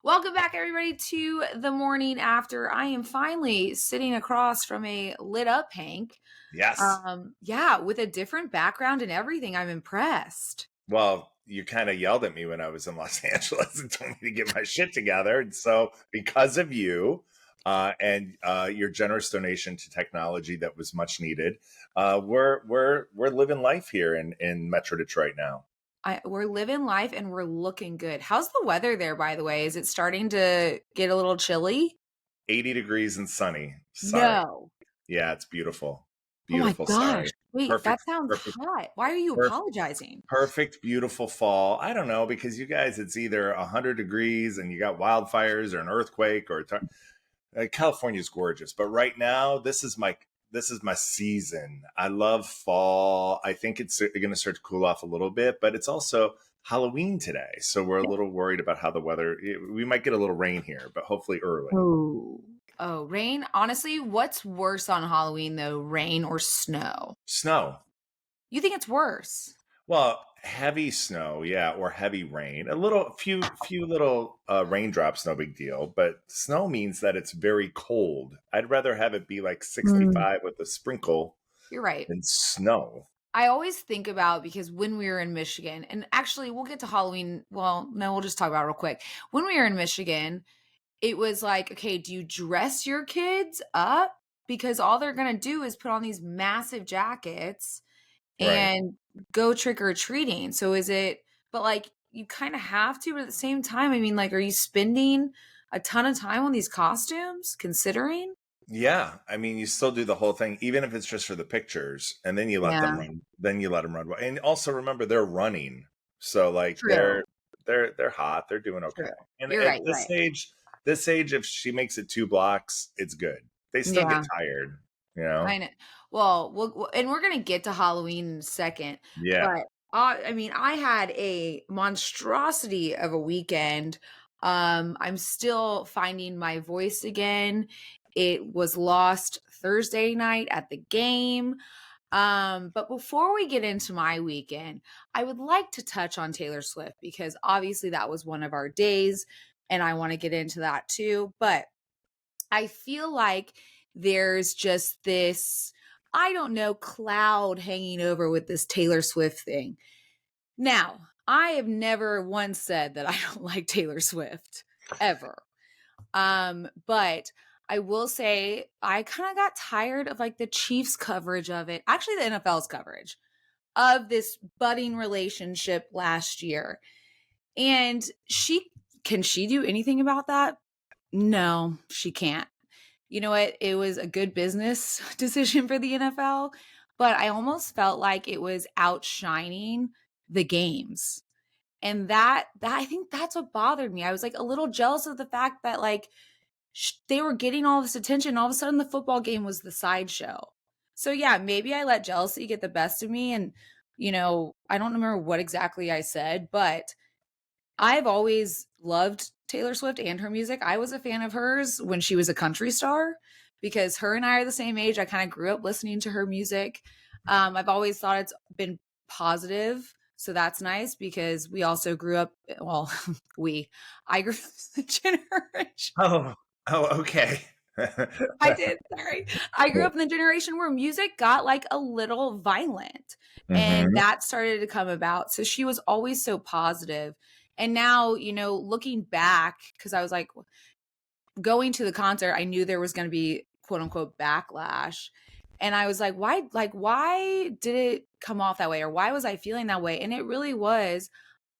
Welcome back, everybody, to the morning after. I am finally sitting across from a lit up Hank. Yes. Yeah, with a different background and everything. I'm impressed. Well, you kind of yelled at me when I was in Los Angeles and told me to get my shit together. And so, because of you and your generous donation to technology that was much needed, we're living life here in Metro Detroit now. We're living life and we're looking good. How's the weather there, by the way? Is it starting to get a little chilly? 80 degrees and sunny. Sorry. No. Yeah, it's beautiful. Oh my Beautiful. gosh. Sorry. Wait, that Perfect. sounds Perfect. hot. Why are you Perfect. apologizing? Perfect, beautiful fall. I don't know because you guys, it's either 100 degrees and you got wildfires or an earthquake or California's gorgeous, but right now this is my season. I love fall. I think it's going to start to cool off a little bit, but it's also Halloween today, so we're a little worried about how the weather. We might get a little rain here, but hopefully early. Oh, rain. Honestly, what's worse on Halloween though, rain or snow? Snow. You think it's worse? Well, heavy snow, yeah, or heavy rain. A little, few little raindrops, no big deal. But snow means that it's very cold. I'd rather have it be like 65 with a sprinkle You're right. than snow. I always think about because when we were in Michigan, and actually we'll get to Halloween. Well, no, we'll just talk about it real quick. When we were in Michigan, it was like, okay, do you dress your kids up? Because all they're going to do is put on these massive jackets Right. and go trick or treating. So is it, but like you kind of have to, but at the same time, I mean, like, are you spending a ton of time on these costumes considering? Yeah, I mean, you still do the whole thing, even if it's just for the pictures, and then you let them Yeah, run. Then you let them run. And also remember, they're running, so like true, they're hot. They're doing true. okay. And You're at right, you're this right. age, if she makes it 2 blocks, it's good. They still get Yeah, tired, you know. I know. Well, and we're gonna get to Halloween in a second, Yeah. but I mean, I had a monstrosity of a weekend. I'm still finding my voice again. It was lost Thursday night at the game. But before we get into my weekend, I would like to touch on Taylor Swift because obviously that was one of our days, and I want to get into that too. But I feel like there's just this, I don't know, cloud hanging over with this Taylor Swift thing. Now, I have never once said that I don't like Taylor Swift ever. But I will say I kind of got tired of like the Chiefs coverage of it. Actually, the NFL's coverage of this budding relationship last year. And can she do anything about that? No, she can't. You know what? It was a good business decision for the NFL, but I almost felt like it was outshining the games. And that I think that's what bothered me. I was like a little jealous of the fact that like they were getting all this attention. All of a sudden, the football game was the sideshow. So yeah, maybe I let jealousy get the best of me, and I don't remember what exactly I said, but I've always loved Taylor Swift and her music. I was a fan of hers when she was a country star because her and I are the same age. I kind of grew up listening to her music. I've always thought it's been positive. So that's nice because we also grew up, well, I grew up in the generation. Oh. Oh. Okay. I did, sorry. I grew up in the generation where music got like a little violent and hmm that started to come about. So she was always so positive. And now, looking back, because I was like going to the concert, I knew there was going to be quote unquote backlash. And I was why did it come off that way? Or why was I feeling that way? And it really was,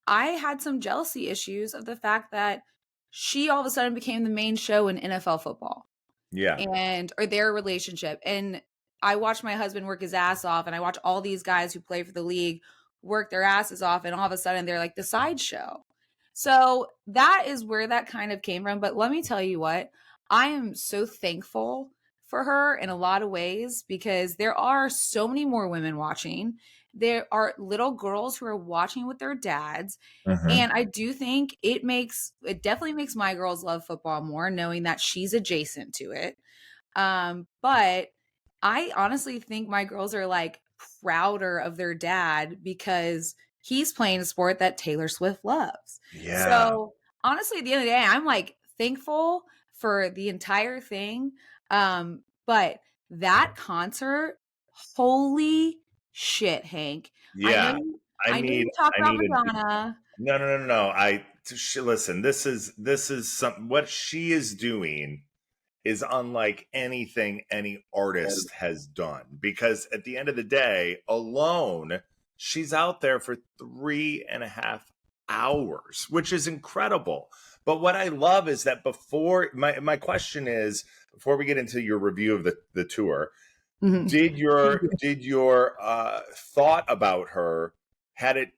I had some jealousy issues of the fact that she all of a sudden became the main show in NFL football Yeah. and or their relationship. And I watched my husband work his ass off, and I watch all these guys who play for the league work their asses off, and all of a sudden they're like the sideshow. So that is where that kind of came from. But let me tell you what, I am so thankful for her in a lot of ways because there are so many more women watching. There are little girls who are watching with their dads. hmm And I do think it definitely makes my girls love football more, knowing that she's adjacent to it. But I honestly think my girls are like prouder of their dad because he's playing a sport that Taylor Swift loves. Yeah. So honestly, at the end of the day, I'm like thankful for the entire thing. But that concert, holy shit, Hank. I know Yeah, you I I know need you talk I about need a Madonna. no, no, no, no. Listen. This is some what she is doing is unlike anything any artist has done because at the end of the day, alone, she's out there for 3.5 hours, which is incredible. But what I love is that before my question is before we get into your review of the tour, Mhm. did your thought about her had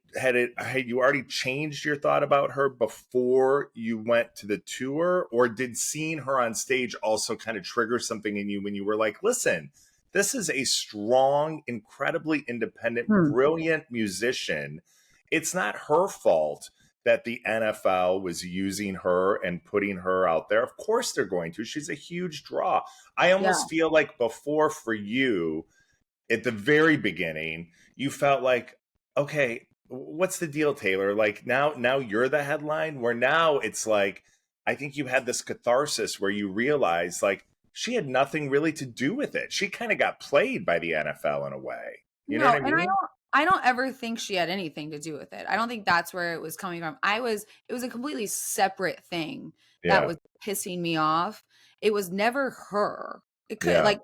you already changed your thought about her before you went to the tour, or did seeing her on stage also kind of trigger something in you when you were like, listen, this is a strong, incredibly independent, Hmm. brilliant musician. It's not her fault that the NFL was using her and putting her out there. Of course they're going to. She's a huge draw. I Yeah. almost feel like before for you at the very beginning, you felt like, okay, what's the deal, Taylor? Like now you're the headline. Where now it's like, I think you had this catharsis where you realize like she had nothing really to do with it. She kind of got played by the NFL in a way. You know what No, I and mean? I don't ever think she had anything to do with it. I don't think that's where it was coming from. It was a completely separate thing that Yeah, was pissing me off. It was never her. It could yeah, like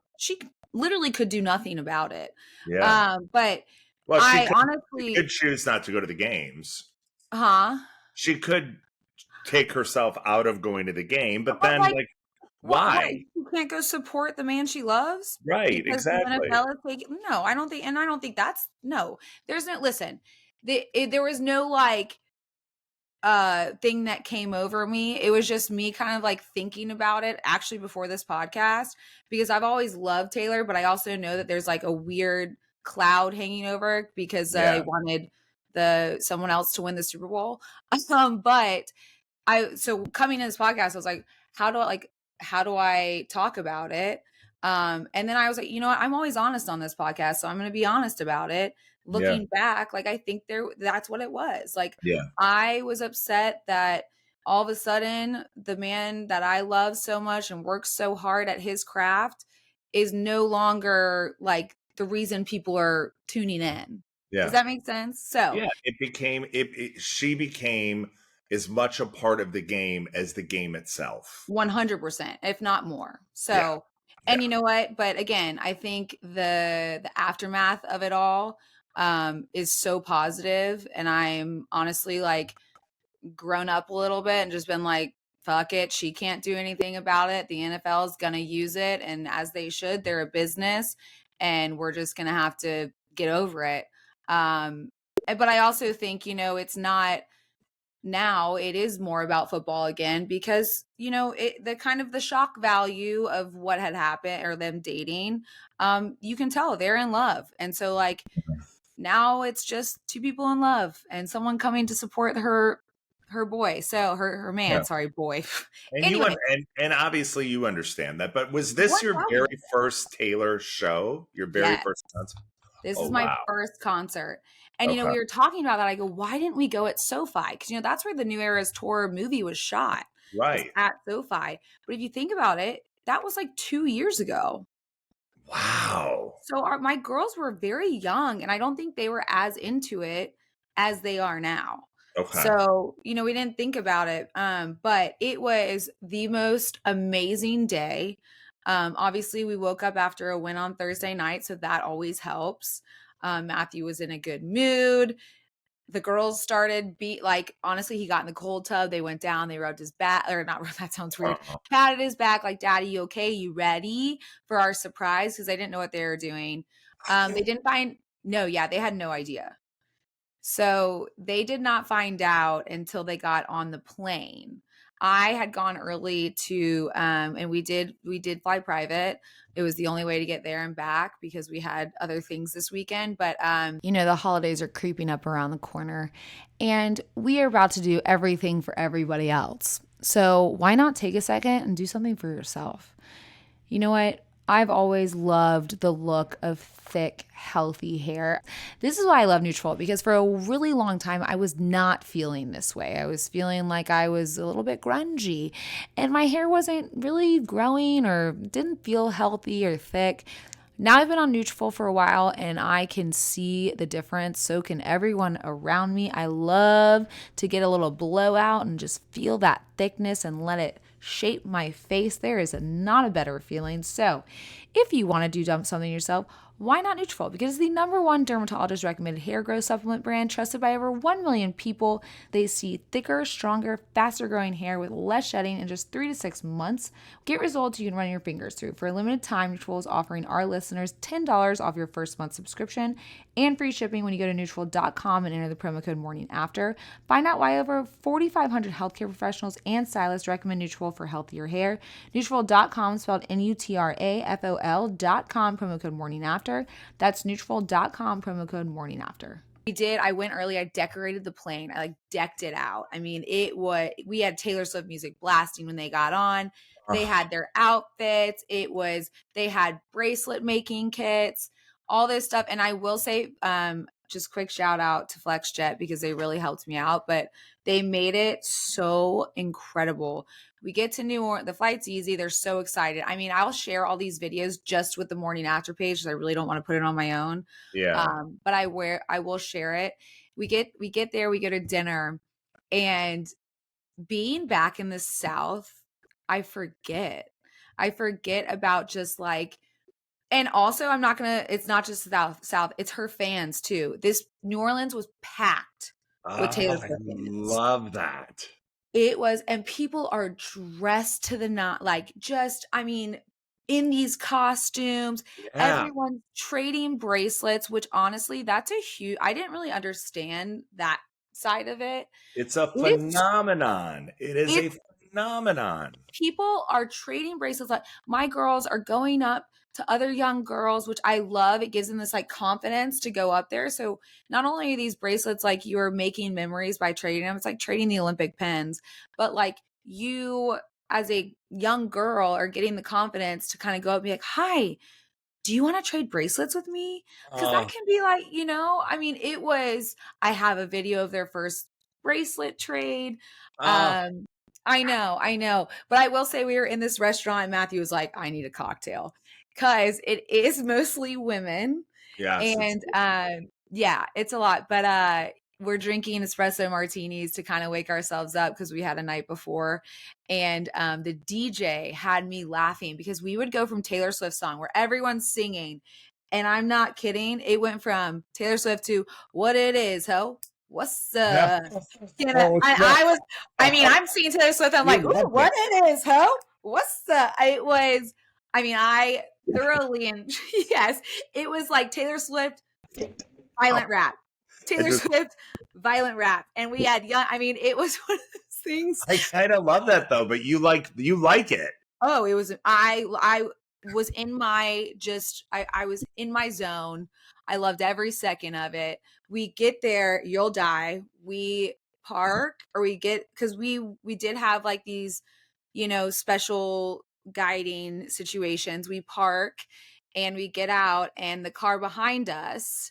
literally could do nothing about it. yeah. But Well, I she honestly, could choose not to go to the games. huh? She could take herself out of going to the game, but But then like like, what why? she can't go support the man she loves Right, because the exactly. NFL is taking no, I don't think that's no. There's no listen. There was no like thing that came over me. It was just me kind of like thinking about it actually before this podcast because I've always loved Taylor, but I also know that there's like a weird cloud hanging over it because I Yeah, wanted the someone else to win the Super Bowl. But I so coming to this podcast, I was like, how do I talk about it? And then I was like, you know what? I'm always honest on this podcast, so I'm going to be honest about it. yeah, Looking back, like I think that's what it was. Like yeah, I was upset that all of a sudden the man that I love so much and works so hard at his craft is no longer like the reason people are tuning in. Does yeah. that make sense? So Yeah, she became as much a part of the game as the game itself. 100%, if not more. Yeah, So, and yeah, you know what? But again, I think the aftermath of it all is so positive, and I'm honestly like grown up a little bit and just been like, fuck it, she can't do anything about it. The NFL is gonna use it, and as they should. They're a business, and we're just gonna have to get over it. But I also think it's not now it is more about football again because the kind of the shock value of what had happened or them dating, you can tell they're in love, and so like now it's just two people in love and someone coming to support her boy, so her man, yeah. sorry, boy. And Anyway, and obviously you understand that. But was this your very 1000%. first Taylor show? Your very Yes, first concert? this Oh is my wow. first concert. And Okay. we were talking about that. I go, why didn't we go at SoFi? Because that's where the New Eras tour movie was shot, was Right. at SoFi. But if you think about it, that was like 2 years ago. Wow. So my girls were very young, and I don't think they were as into it as they are now. Okay. So, we didn't think about it. But it was the most amazing day. Obviously, we woke up after a win on Thursday night, so that always helps. Matthew was in a good mood. The girls started like honestly, he got in the cold tub. They went down, they rubbed his back, or not, that sounds weird. Uh-huh. Patted his back like, Daddy, you okay? You ready for our surprise? Because they didn't know what they were doing. They didn't find no, yeah, they had no idea. So they did not find out until they got on the plane. I had gone early to and we did fly private. It was the only way to get there and back because we had other things this weekend, but the holidays are creeping up around the corner and we are about to do everything for everybody else. So why not take a second and do something for yourself? You know what? I've always loved the look of thick, healthy hair. This is why I love Nutrafol, because for a really long time, I was not feeling this way. I was feeling like I was a little bit grungy, and my hair wasn't really growing or didn't feel healthy or thick. Now I've been on Nutrafol for a while and I can see the difference. So can everyone around me. I love to get a little blowout and just feel that thickness and let it shape my face. There is not a better feeling. So if you want to do something yourself, why not Nutrafol? Because it's the #1 dermatologist recommended hair growth supplement brand trusted by over 1 million people. They see thicker, stronger, faster growing hair with less shedding in just 3 to 6 months. Get results you can run your fingers through. For a limited time, Nutrafol is offering our listeners $10 off your first month subscription and free shipping when you go to Nutrafol.com and enter the promo code morning after. Find out why over 4,500 healthcare professionals and stylists recommend Nutrafol for healthier hair. Nutrafol.com, spelled Nutrafol.com, promo code morning after. That's Nutrafol.com, promo code morning after. I went early. I decorated the plane. I decked it out. I mean, we had Taylor Swift music blasting when they got on. They had their outfits. They had bracelet making kits, all this stuff. And I will say, just quick shout out to FlexJet because they really helped me out, but they made it so incredible. We get to New Orleans. The flight's easy. They're so excited. I mean, I'll share all these videos just with the morning after page because I really don't want to put it on my own. Yeah. But I will share it. We get there, we go to dinner, and being back in the South, I forget about just and also it's not just South, it's her fans too. This New Orleans was packed with Taylor Oh, I Swift fans. love that. It was, and people are dressed to the in these costumes. Yeah. Everyone's trading bracelets, which honestly, that's I didn't really understand that side of it. It's a phenomenon. It is a phenomenon. People are trading bracelets. My girls are going up to other young girls, which I love. It gives them this confidence to go up there. So not only are these bracelets you're making memories by trading them, it's like trading the Olympic pens, but you as a young girl are getting the confidence to kind of go up and be like, hi, do you want to trade bracelets with me? Because that can be I have a video of their first bracelet trade. I know. But I will say we were in this restaurant and Matthew was like, I need a cocktail because it is mostly women. Yes. And yeah, it's a lot. But we're drinking espresso martinis to kind of wake ourselves up because we had a night before. And the DJ had me laughing because we would go from Taylor Swift song where everyone's singing. And I'm not kidding. It went from Taylor Swift to What It Is, Ho. What's I'm seeing Taylor Swift. I'm like, ooh, what it is, ho? I thoroughly, yes, it was like Taylor Swift, violent rap. Taylor Swift, violent rap. And we had it was one of those things. I kind of love that though, but you like it. Oh, it was, I was in my, I was in my zone. I loved every second of it. We get there, you'll die. We park because we did have these, special guiding situations. We park and we get out and the car behind us,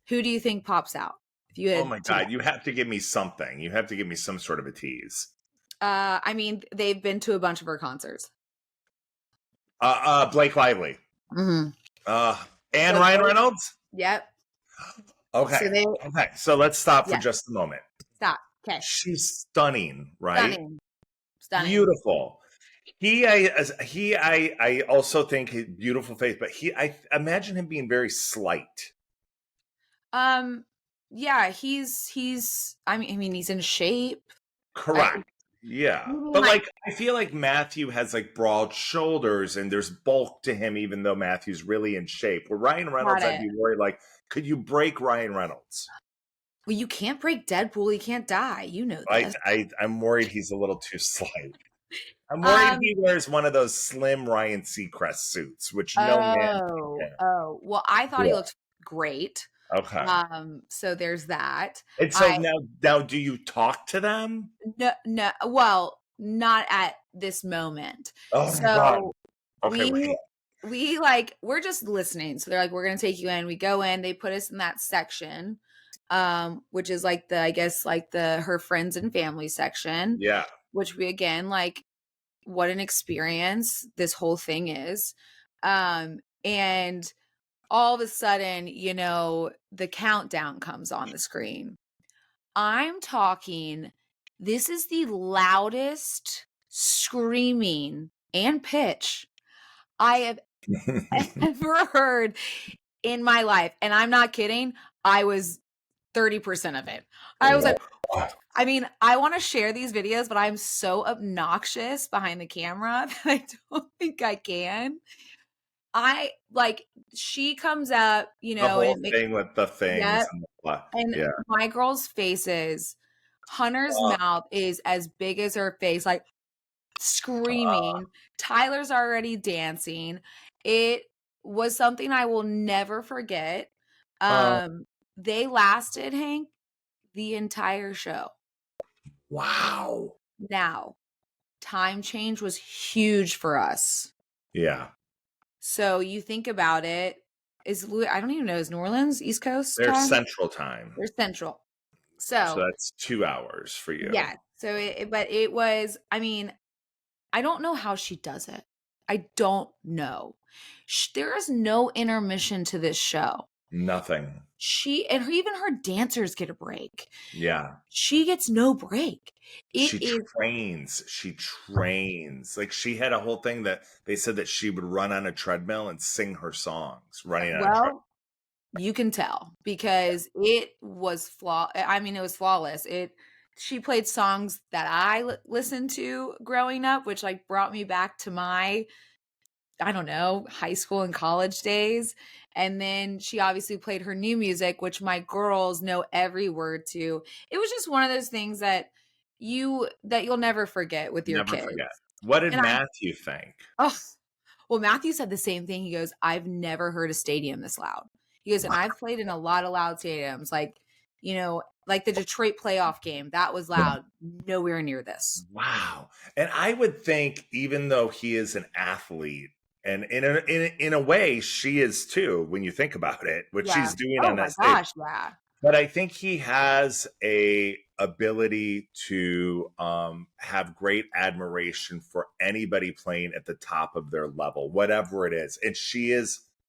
who do you think pops out? If you had oh my God, you have to give me something. You have to give me some sort of a tease. They've been to a bunch of her concerts. Blake Lively. Mm-hmm. And Ryan Reynolds? Yep. Okay. So let's stop for just a moment. Stop. Okay. She's stunning, right? Stunning. Beautiful. I also think beautiful face, but I imagine him being very slight. Yeah, he's he's in shape. Correct. But I feel like Matthew has broad shoulders and there's bulk to him, even though Matthew's really in shape. Where Ryan Reynolds, I'd be worried, could you break Ryan Reynolds? Well, you can't break Deadpool. He can't die. You know this. I'm worried he's a little too slight. I'm worried he wears one of those slim Ryan Seacrest suits, which no man can. Oh, well, I thought he looked great. Okay. So there's that. And so now, do you talk to them? No. Well, not at this moment. Oh, so my God. Okay, we're just listening. So they're like, we're gonna take you in. We go in, they put us in that section, which is like I guess like her friends and family section, Yeah. which we again like what an experience this whole thing is. And all of a sudden, the countdown comes on the screen. I'm talking, this is the loudest screaming and pitch I have ever heard in my life. And I'm not kidding. I was 30% of it. I was like, I mean, I want to share these videos, but I'm so obnoxious behind the camera that I don't think I can. She comes up, The whole and thing with the things yep. and the blah. And Yeah. my girl's faces, Hunter's mouth is as big as her face, like screaming. Tyler's already dancing. It was something I will never forget. They lasted, Hank, the entire show. Wow. Now, time change was huge for us. Yeah. So you think about it, I don't even know, is New Orleans East Coast They're time? Central Time. They're Central. So that's 2 hours for you. Yeah. So but it was, I mean, I don't know how she does it. I don't know. There is no intermission to this show. Nothing. Even her dancers get a break. Yeah. She gets no break. She trains. Like she had a whole thing that they said that she would run on a treadmill and sing her songs running on a treadmill. You can tell because it was it was flawless. She played songs that I listened to growing up, which like brought me back to my, I don't know, high school and college days. And then she obviously played her new music, which my girls know every word to. It was just one of those things that you'll never forget with your kids. Forget. What did Matthew think? Oh, well, Matthew said the same thing. He goes, I've never heard a stadium this loud. He goes, and I've played in a lot of loud stadiums, like, like the Detroit playoff game. That was loud. Nowhere near this. Wow. And I would think, even though he is an athlete, and in a way, she is too, when you think about it, what she's doing on that stage. Gosh, yeah. But I think he has a ability to have great admiration for anybody playing at the top of their level, whatever it is. And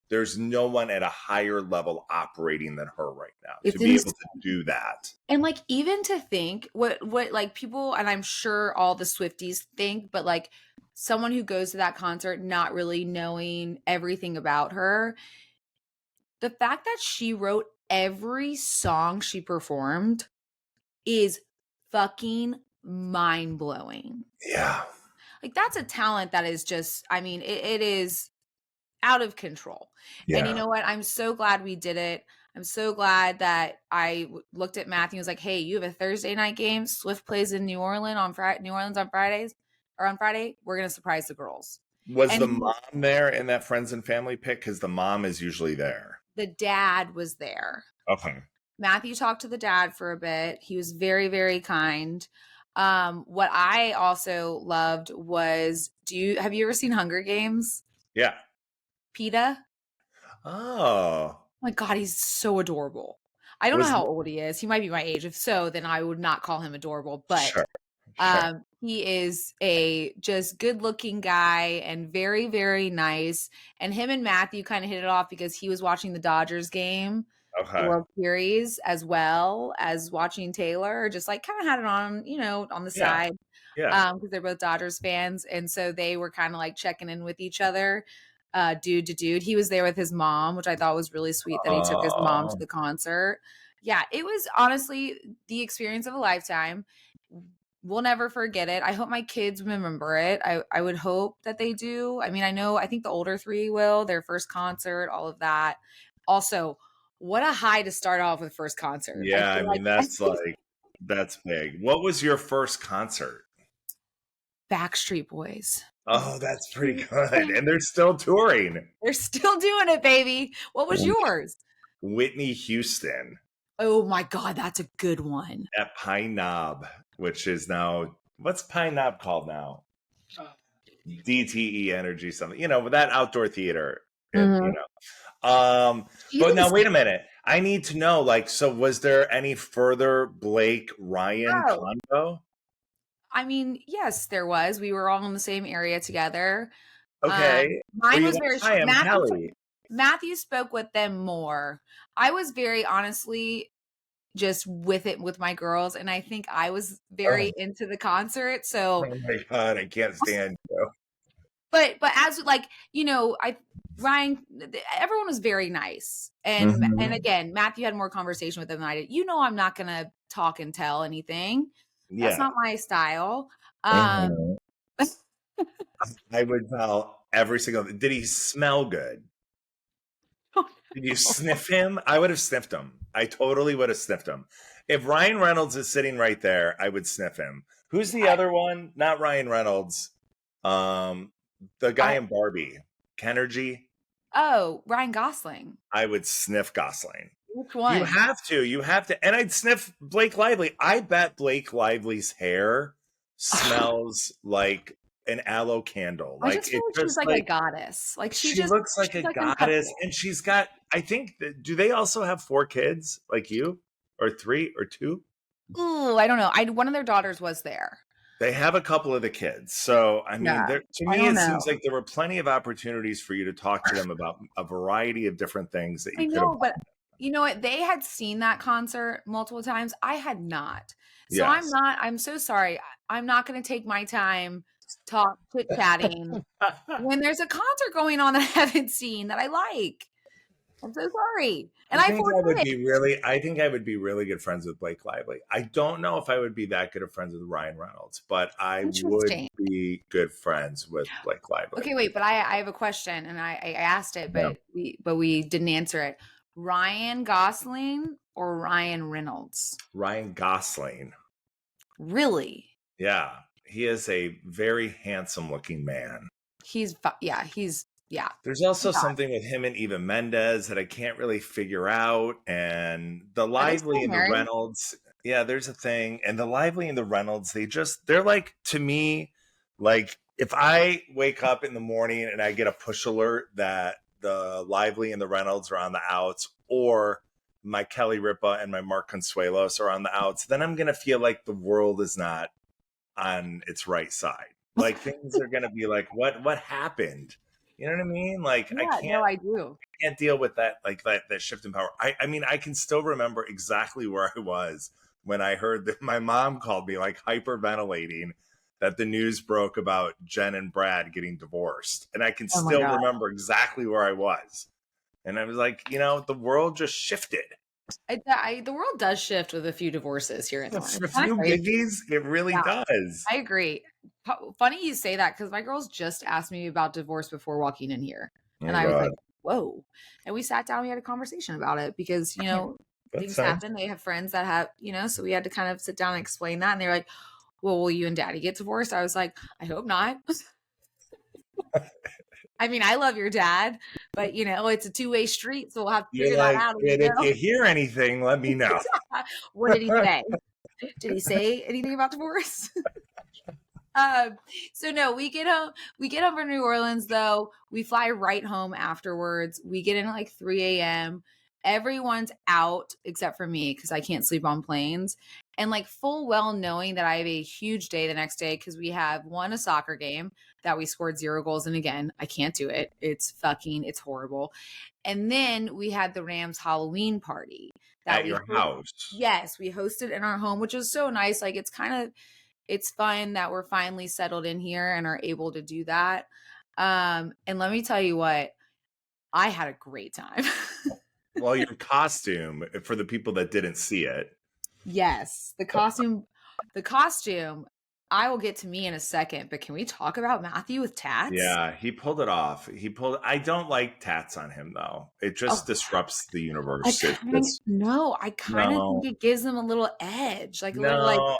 there's no one at a higher level operating than her right now to be able to do that. And like, even to think what like people, and I'm sure all the Swifties think, but like someone who goes to that concert not really knowing everything about her, the fact that she wrote every song she performed is fucking mind-blowing. Yeah. Like that's a talent that is just, I mean, it is out of control. Yeah. And you know what? I'm so glad we did it. I'm so glad that I looked at Matthew and was like, hey, you have a Thursday night game. Swift plays in New Orleans on Friday. We're going to surprise the girls. Was the mom there in that friends and family pick? Because the mom is usually there. The dad was there. Okay. Matthew talked to the dad for a bit. He was very, very kind. What I also loved was, have you ever seen Hunger Games? Yeah. PETA? Oh. My God, he's so adorable. I don't know how old he is. He might be my age. If so, then I would not call him adorable. But sure. he is a just good-looking guy and very, very nice. And him and Matthew kind of hit it off because he was watching the Dodgers game, the World Series, as well as watching Taylor. Just like kind of had it on, on the side. Yeah. Because they're both Dodgers fans. And so they were kind of like checking in with each other. Dude to dude. He was there with his mom, which I thought was really sweet that he took his mom to the concert. Yeah, it was honestly the experience of a lifetime. We'll never forget it. I hope my kids remember it. I would hope that they do. I mean, I think the older three will, their first concert, all of that. Also, what a high to start off with first concert. Yeah, I mean, that's big. What was your first concert? Backstreet Boys. Oh, that's pretty good. And they're still touring. They're still doing it, baby. What was yours? Whitney Houston. Oh my God, that's a good one. At Pine Knob, which is now, what's Pine Knob called now? DTE energy, something, with that outdoor theater, Mhm. She's but in the now wait a same. minute. I need to know, like, so was there any further Blake Ryan Oh, convo? I mean, yes, there was. We were all in the same area together. Okay. Were Mine you was like, very hi, short. I'm Kelly? Matthew spoke with them more. I was very honestly just with it with my girls, and I think I was Oh, very into the concert. So, oh my God, I can't stand you. but as like I Ryan, everyone was very nice, and Mhm. again, Matthew had more conversation with them than I did. I'm not gonna talk and tell anything. That's Yeah. not my style. Um, Mhm. I would tell every single. Did he smell good? Did you sniff him? I would have sniffed him. I totally would have sniffed him. If Ryan Reynolds is sitting right there, I would sniff him. Who's the I, other one? Not Ryan Reynolds. Um, the guy I in Barbie, Kennergy. oh, Ryan Gosling. I would sniff Gosling. Which You one? have to. You have to. And I'd sniff Blake Lively. I bet Blake Lively's hair smells like an aloe candle. I Like just feel it like she's just like a like goddess. Like she looks like she's a like goddess, incredible. and she's got. I think. Do they also have 4 kids like you, or 3 or 2? Ooh, I don't know. I One of their daughters was there. They have a couple of the kids. So I mean, Yeah, to I me, don't it seems know. like there were plenty of opportunities for you to talk to them about a variety of different things that you I could have. know, but you know what? They had seen that concert multiple times. I had not. So Yes. I'm so sorry. I'm not going to take my time talk chit chatting when there's a concert going on that I haven't seen that I like. I'm so sorry. And I have 4 kids. I think I would be really good friends with Blake Lively. I don't know if I would be that good of friends with Ryan Reynolds, but I would Interesting. be good friends with Blake Lively. Okay, wait, but I have a question, and I asked it, Yeah. but we didn't answer it. Ryan Gosling or Ryan Reynolds? Ryan Gosling. Really? Yeah. He is a very handsome looking man. Yeah, yeah. There's also He's hot. something with him and Eva Mendes that I can't really figure out. And the Are they Lively still and the married? Reynolds, yeah, there's a thing. And the Lively and the Reynolds, they're like, to me, like if I wake up in the morning and I get a push alert that the Lively and the Reynolds are on the outs, or my Kelly Ripa and my Mark Consuelos are on the outs, then I'm going to feel like the world is not on its right side. Like things are going to be like, what happened? You know what I mean? Like Yeah, no, I do. can't deal with that, like that shift in power. I mean, I can still remember exactly where I was when I heard that my mom called me like hyperventilating that the news broke about Jen and Brad getting divorced. And I can Oh my still God. remember exactly where I was. And I was like, the world just shifted. The world does shift with a few divorces here and there. For a It's kind of few crazy. biggies, it really Yeah, does. I agree. Funny you say that because my girls just asked me about divorce before walking in here. And Oh I was God. like, whoa. And we sat down, we had a conversation about it because, That's things nice. happen. They have friends that have, so we had to kind of sit down and explain that. And they were like, well, will you and daddy get divorced? I was like, I hope not. I mean, I love your dad, but it's a two-way street. So we'll have to You're figure that like, out as we and if go. you hear anything, let me know. What did he say? Did he say anything about divorce? Um, so no, we get home from New Orleans though. We fly right home afterwards. We get in at like 3 a.m. Everyone's out except for me because I can't sleep on planes. And like full well knowing that I have a huge day the next day because we have a soccer game that we scored 0 goals in again. I can't do it. It's horrible. And then we had the Rams Halloween party that At your house. yes, we hosted in our home, which was so nice. Like it's fun that we're finally settled in here and are able to do that. And let me tell you what, I had a great time. Well, your costume, for the people that didn't see it. Yes, the costume, I will get to me in a second, but can we talk about Matthew with tats? Yeah, he pulled it off. I don't like tats on him though. It just Oh, disrupts the I universe. kind of no, I kind of think No, it gives them a little edge, like a little like no,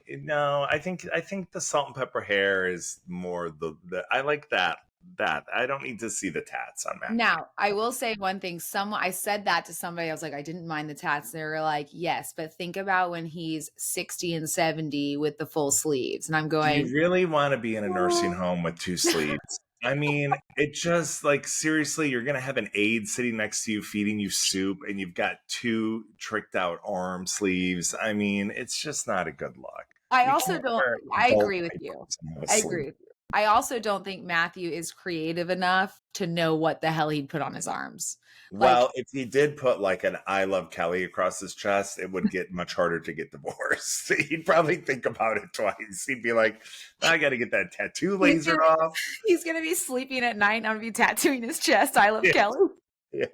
no. I think the salt and pepper hair is more the I like that that. I don't need to see the tats on Matthew. Now, I will say one thing. I said that to somebody. I was like, I didn't mind the tats. They were like, yes, but think about when he's 60 and 70 with the full sleeves. And I'm Do you going, really want to be in a nursing home with 2 sleeves? I mean, it just like, seriously, you're going to have an aide sitting next to you feeding you soup and you've got 2 tricked out arm sleeves. I mean, it's just not a good look. I You also can't don't, wear I both agree with diapers you. and have a I sleeve. agree with you. I also don't think Matthew is creative enough to know what the hell he'd put on his arms. Well, if he did put like an "I love Kelly" across his chest, it would get much harder to get divorced. He'd probably think about it twice. He'd be like, I got to get that tattoo lasered off. He's going to be sleeping at night and I'm going to be tattooing his chest. I love Kelly. Yeah,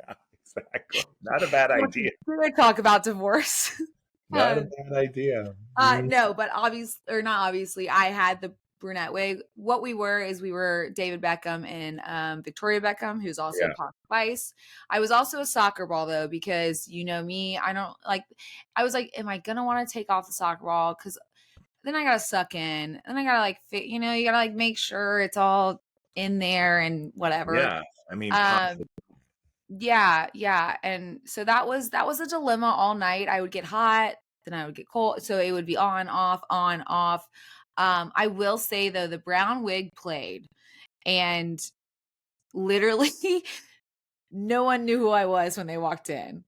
exactly. Not a bad idea. We're going to talk about divorce. Not a bad idea. No, but not obviously, I had the brunette wig. What we were David Beckham and Victoria Beckham, who's also Posh Spice. I was also a soccer ball though, because you know me, I was like, am I gonna want to take off the soccer ball? Because then I gotta suck in, and I gotta like fit, you gotta like make sure it's all in there and whatever. Yeah, I mean, yeah, and so that was a dilemma all night. I would get hot, then I would get cold, so it would be on, off, on, off. I will say though, the brown wig played, and literally no one knew who I was when they walked in,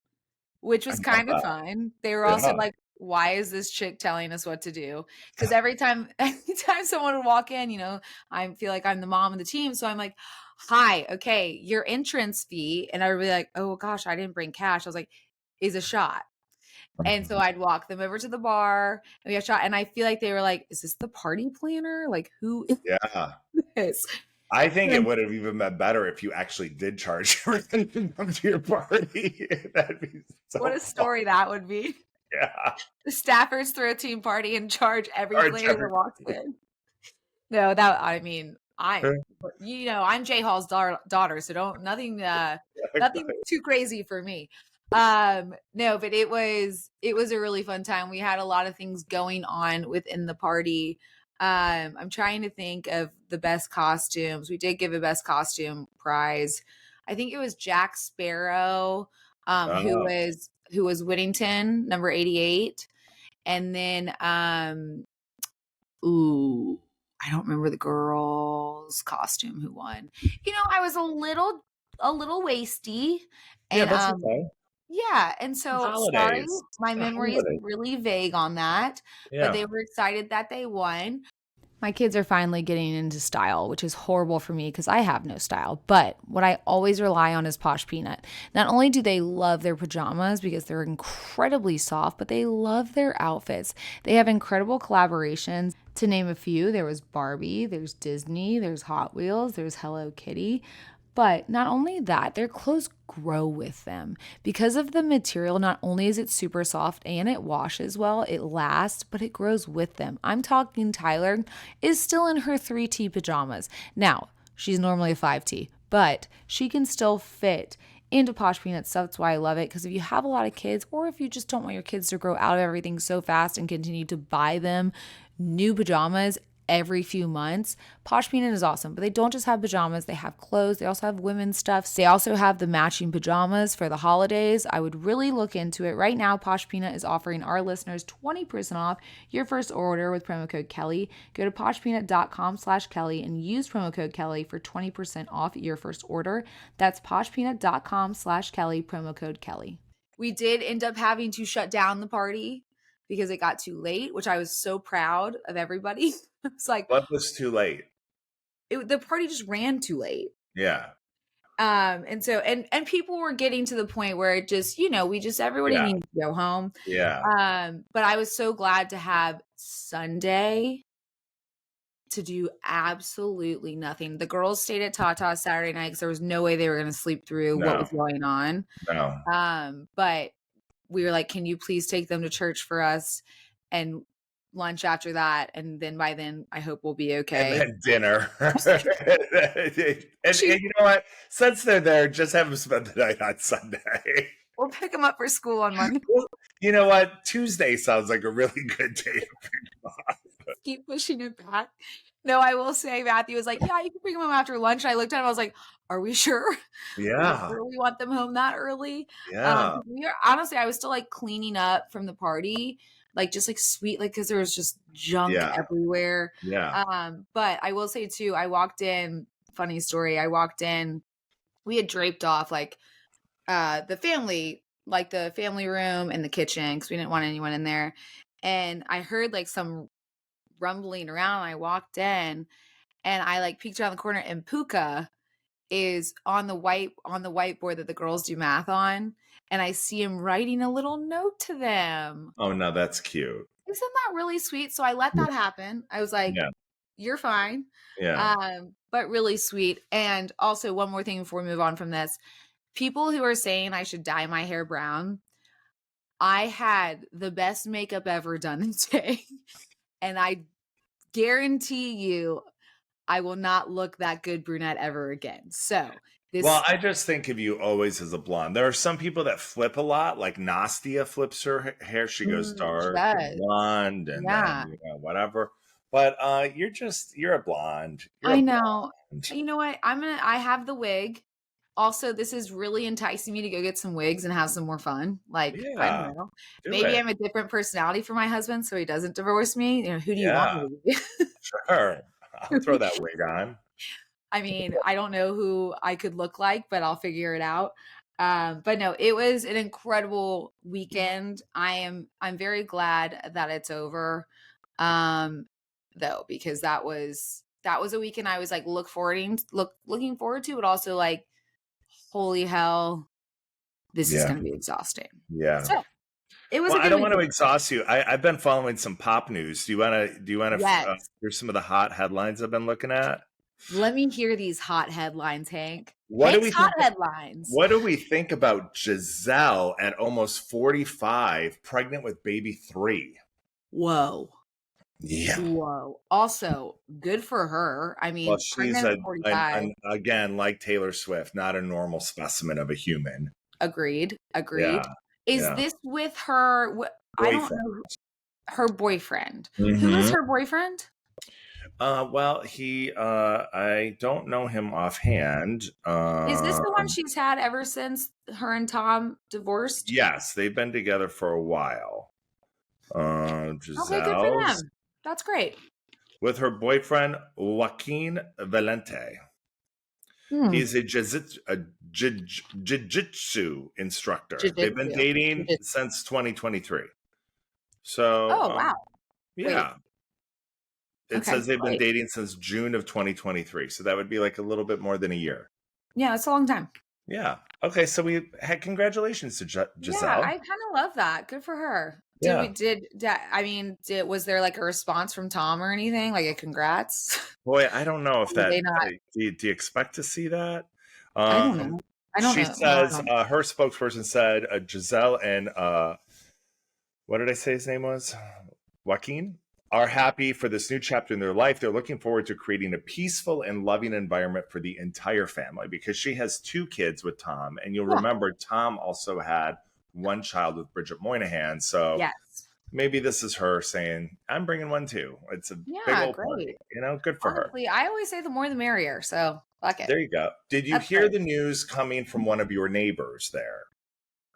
which was kind of fun. They were also like, why is this chick telling us what to do? Because anytime someone would walk in, I feel like I'm the mom of the team. So I'm like, hi, okay, your entrance fee. And I would be like, oh gosh, I didn't bring cash. I was like, is a shot. And so I'd walk them over to the bar and we got shot. And I feel like they were like, is this the party planner? Like, who is this? I think it would have even been better if you actually did charge everything to come to your party. That'd be so what a story that would be. Yeah. The staffers throw a team party and charge every player that walks in. No, I'm Jay Hall's daughter, so nothing too crazy for me. No, but it was a really fun time. We had a lot of things going on within the party. I'm trying to think of the best costumes. We did give a best costume prize. I think it was Jack Sparrow, who was Whittington, number 88. And then I don't remember the girl's costume who won. I was a little wasty. And that's okay. Yeah, and so sorry, my memory is really vague on that. But they were excited that they won. My kids are finally getting into style, which is horrible for me because I have no style. But what I always rely on is Posh Peanut. Not only do they love their pajamas because they're incredibly soft, but they love their outfits. They have incredible collaborations. To name a few, there was Barbie, there's Disney, there's Hot Wheels, there's Hello Kitty. But not only that, their clothes grow with them. Because of the material, not only is it super soft and it washes well, it lasts, but it grows with them. I'm talking Tyler is still in her 3T pajamas. Now, she's normally a 5T, but she can still fit into Posh Peanut stuff. That's why I love it, because if you have a lot of kids, or if you just don't want your kids to grow out of everything so fast and continue to buy them new pajamas every few months, Posh Peanut is awesome. But they don't just have pajamas, they have clothes, they also have women's stuff. They also have the matching pajamas for the holidays. I would really look into it. Right now, Posh Peanut is offering our listeners 20% off your first order with promo code Kelly. Go to poshpeanut.com/Kelly and use promo code Kelly for 20% off your first order. That's poshpeanut.com/Kelly, promo code Kelly. We did end up having to shut down the party because it got too late, which I was so proud of everybody. It's like, what was too late? The party just ran too late. Yeah. And so, and people were getting to the point where it just, everybody needs to go home. Yeah. But I was so glad to have Sunday to do absolutely nothing. The girls stayed at Tata's Saturday night because there was no way they were going to sleep through what was going on. No. But we were like, can you please take them to church for us and lunch after that? And then by then, I hope we'll be okay. And then dinner. and you know what? Since they're there, just have them spend the night on Sunday. We'll pick them up for school on Monday. You know what? Tuesday sounds like a really good day to pick them up. keep pushing it back. No, I will say Matthew was like, "Yeah, you can bring them home after lunch." I looked at him, I was like, "Are we sure? Are we Yeah. sure we want them home that early?" Yeah. 'Cause we are honestly, I was still like cleaning up from the party, like just like sweet, like because there was just junk Yeah. everywhere. Yeah. But I will say too, I walked in, funny story, I walked in, we had draped off like the family, like the family room and the kitchen, because we didn't want anyone in there. And I heard like some rumbling around. And I walked in and I like peeked around the corner and Puka is on the whiteboard that the girls do math on. And I see him writing a little note to them. Oh, no, that's cute. Isn't that really sweet? So I let that happen. I was like, Yeah. you're fine. Yeah. But really sweet. And also one more thing before we move on from this. People who are saying I should dye my hair brown, I had the best makeup ever done today. And I guarantee you I will not look that good brunette ever again. So Well, this I just think of you always as a blonde. There are some people that flip a lot, like Nastia flips her hair. She goes she dark and does. blonde and Yeah. then, whatever. But you're a blonde. You're a I know. blonde. You know what? I have the wig. Also, this is really enticing me to go get some wigs and have some more fun. Like, I don't Yeah. know. Do Maybe it. I'm a different personality for my husband so he doesn't divorce me. You know, who do you want Yeah. me to Sure. I'll throw be? that wig on. I mean, I don't know who I could look like, but I'll figure it out. But no, it was an incredible weekend. I'm very glad that it's over. Though, because that was a weekend I was like looking forward to, but also like, holy hell, this is Yeah. gonna be exhausting. Yeah. So it was Well, a I good don't want to weekend. exhaust you. I've been following some pop news. Do you want to Yes. hear some of the hot headlines I've been looking at? Let me hear these hot headlines, Hank. What do Hank's we hot think? headlines. What do we think about Giselle at almost 45, pregnant with baby 3? Whoa. Yeah. Whoa. Also, good for her. I Well, mean, she's pregnant at 45. again, like Taylor Swift, not a normal specimen of a human. Agreed. Yeah. Agreed. Is Yeah. this with her? I don't Boyfriend. know. Her boyfriend. Who is Hmm. her boyfriend? Well, I don't know him offhand. Is this the one she's had ever since her and Tom divorced? Yes, they've been together for a while. Okay, good for Giselle's them. That's great. with her boyfriend Joaquin Valente. Hmm. He's a jiu-jitsu instructor. They've been Jiu-jitsu. dating Jiu-jitsu. since 2023. So, Oh, wow. Wait. yeah, it Okay, says they've been great. dating since June of 2023. So that would be like a little bit more than a year. Yeah, it's a long time. Yeah. Okay. So we had congratulations to Yeah, Giselle. I kind of love that. Good for her. Yeah. Was there like a response from Tom or anything? Like a congrats? Boy, I don't know if Did that. they not? Do you expect to see that? I don't know. I don't She know. Well, I says don't. her spokesperson said Giselle and what did I say his name was? Joaquin are happy for this new chapter in their life. They're looking forward to creating a peaceful and loving environment for the entire family because she has 2 kids with Tom. And you'll Yeah. remember Tom also had 1 child with Bridget Moynihan. So Yes. maybe this is her saying, I'm bringing one too. It's a big Yeah, old great. party. Good for her. Honestly, I always say the more the merrier. So fuck it. There you go. Did you That's hear great. the news coming from one of your neighbors there?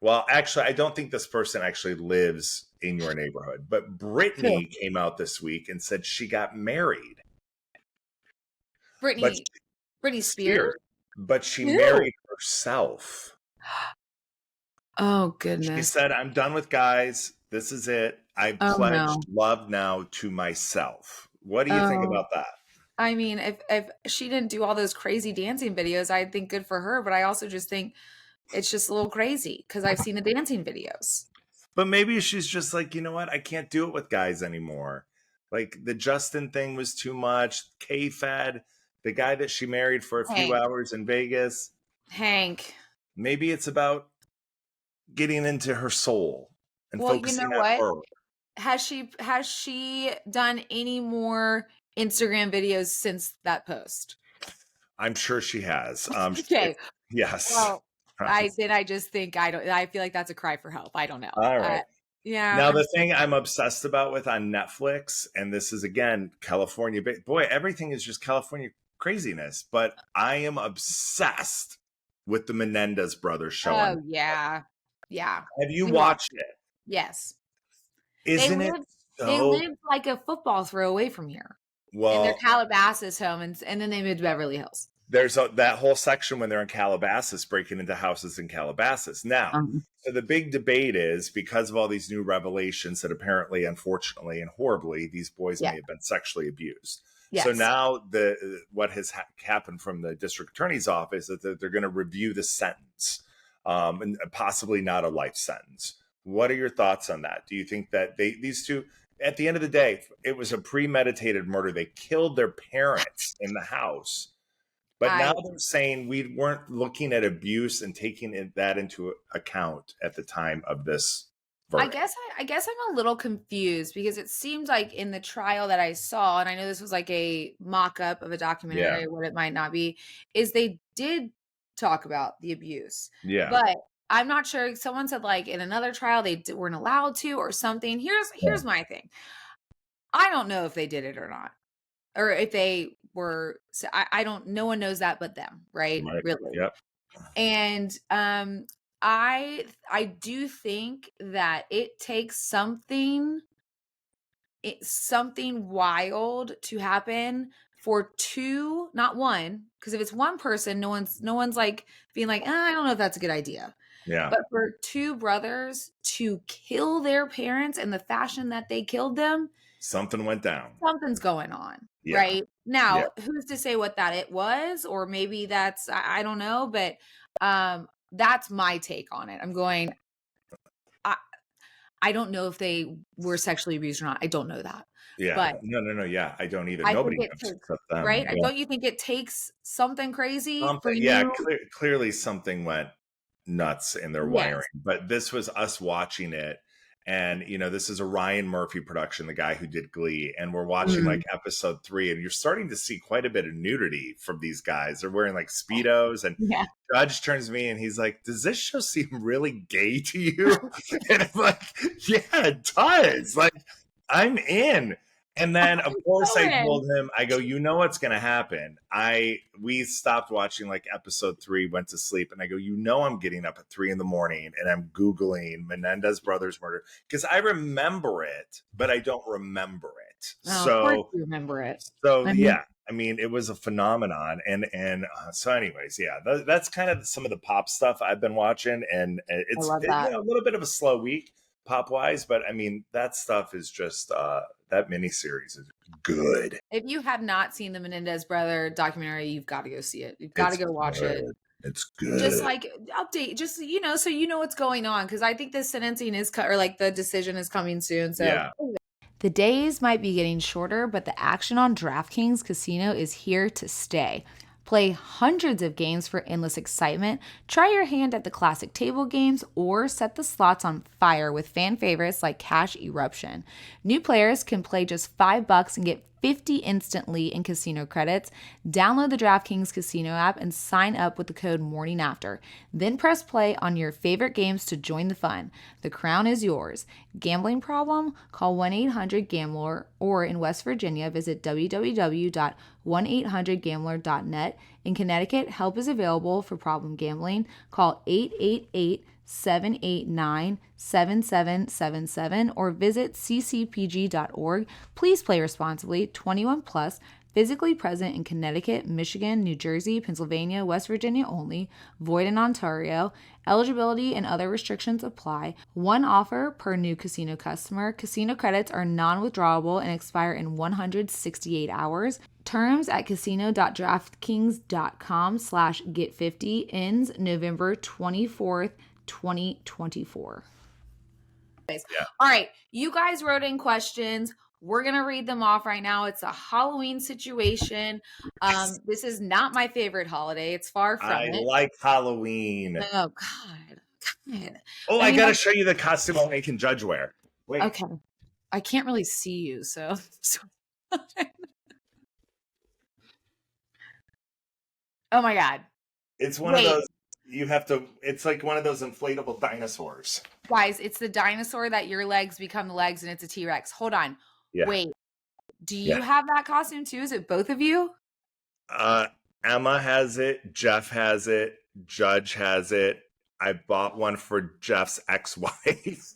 Well, actually, I don't think this person actually lives in your neighborhood, but Brittany came out this week and said she got married. Britney Spears? But she Ew. married herself. Oh She goodness. said, I'm done with guys. This is it. I Oh, pledged no. love now to myself. What do you think Oh. about that? I mean, if she didn't do all those crazy dancing videos, I'd think good for her. But I also just think it's just a little crazy because I've seen the dancing videos. But maybe she's just like, you know what? I can't do it with guys anymore. Like the Justin thing was too much. K-Fed, the guy that she married for a few Hank. hours in Vegas. Hank. Maybe it's about getting into her soul and Well, you focusing know on what? her. Has she done any more Instagram videos since that post? I'm sure she has. Okay. Yes. Well, I just think I feel like that's a cry for help. I don't know. All right. Yeah, Now, I'm the so thing I'm obsessed about with on Netflix, and this is again California, boy, everything is just California craziness. But I am obsessed with the Menendez brothers show on. oh, yeah. Yeah. Have you We watched watched it. it? Yes. They Isn't it live they so lived like a football throw away from here in their well? Calabasas home, and then they moved to Beverly Hills. There's that whole section when they're in Calabasas, breaking into houses in Calabasas. Now, Um, so the big debate is because of all these new revelations that apparently, unfortunately, and horribly, these boys yeah. may have been sexually abused. So Yes. now the what has happened from the district attorney's office is that they're going to review the sentence, and possibly not a life sentence. What are your thoughts on that? Do you think that these two, at the end of the day, it was a premeditated murder? They killed their parents in the house, but now I they're saying we weren't looking at abuse and taking that into account at the time of this I verdict. guess I guess I'm a little confused because it seems like in the trial that I saw, and I know this was like a mock-up of a Yeah. documentary, what it might not be, is they did talk about the abuse. Yeah. But I'm not sure. Someone said like in another trial weren't allowed to or something. Here's my thing. I don't know if they did it or not, or if they were. So I don't. No one knows that but them, right? Right. Really. Yep. And I do think that it takes something wild to happen for two, not one, because if it's one person, no one's like being like, I don't know if that's a good idea. Yeah. But for two brothers to kill their parents in the fashion that they killed them, Something went down. something's going on, Yeah. right? Yeah. Now, who's to say what that it was, or maybe that's I don't know, but that's my take on it. I'm going, I I don't know if they were sexually abused or not. I don't know that. Yeah. But No, no, no. Yeah. I don't either. I think Nobody it knows takes except them. right? Yeah. Don't you think it takes something crazy for Something. Yeah. you? Clearly something went nuts in their wiring, Yes. but this was us watching it. And, this is a Ryan Murphy production, the guy who did Glee. And we're watching Mm. like episode 3, and you're starting to see quite a bit of nudity from these guys. They're wearing like Speedos, and Yeah. Judge turns to me and he's like, "Does this show seem really gay to you?" And I'm like, "Yeah, it does. Like, I'm in." And then, of course, So I in. told him, I go, "You know what's going to happen." We stopped watching like episode 3, went to sleep, and I go, I'm getting up at 3 in the morning and I'm Googling Menendez brothers murder because I remember it, but I don't remember it. Oh, of course So, you remember it. so I mean, yeah, I mean, it was a phenomenon, and so, anyways, yeah, that's kind of some of the pop stuff I've been watching, and I love that. a little bit of a slow week pop wise, but I mean, that stuff is just that miniseries is good. If you have not seen the Menendez brother documentary, you've got to go see it. You've got to It's go watch it. good. It's Just good. like update, just so you know what's going on, because I think the sentencing or like the decision is coming soon. So Yeah. the days might be getting shorter, but the action on DraftKings Casino is here to stay. Play hundreds of games for endless excitement. Try your hand at the classic table games or set the slots on fire with fan favorites like Cash Eruption. New players can play just $5 and get 50 instantly in casino credits. Download the DraftKings Casino app and sign up with the code MORNINGAFTER. Then press play on your favorite games to join the fun. The crown is yours. Gambling problem? Call 1-800-GAMBLER, or in West Virginia, visit www.1800gambler.net. In Connecticut, help is available for problem gambling. Call 888-789-7777 or visit ccpg.org. Please play responsibly. 21 plus. Physically present in Connecticut, Michigan, New Jersey, Pennsylvania, West Virginia only. Void in Ontario. Eligibility and other restrictions apply. One offer per new casino customer. Casino credits are non-withdrawable and expire in 168 hours. Terms at casino.draftkings.com/get50 ends November 24th, 2024. Yeah. All right, you guys wrote in questions. We're going to read them off right now. It's a Halloween situation. This is not my favorite holiday. It's far from I it. like Halloween. Oh, God. Oh, I got to show you the costume I'm making Judge wear. Wait. Okay. I can't really see you, so. Oh, my God. It's one of those. You have to. It's like one of those inflatable dinosaurs. Guys, it's the dinosaur that your legs become the legs and it's a T-Rex. Hold on. Yeah, Wait, do yeah. you have that costume too? Is it both of you? Uh, Emma has it. Jeff has it. Judge has it. I bought one for Jeff's ex-wife.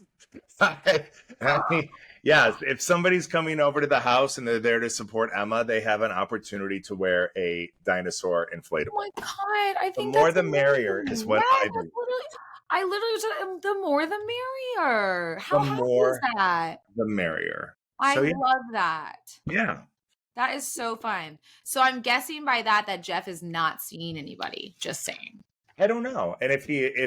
I mean, yes, if somebody's coming over to the house and they're there to support Emma, they have an opportunity to wear a dinosaur Oh inflatable. my God, I The think more that's the merrier is amazing. what Yes, I that's do. literally, I literally said the more the merrier. The How happy is more that? the merrier. I So yeah, love that. yeah. That is so fun. So I'm guessing by that Jeff is not seeing anybody. Just saying. I don't know. And if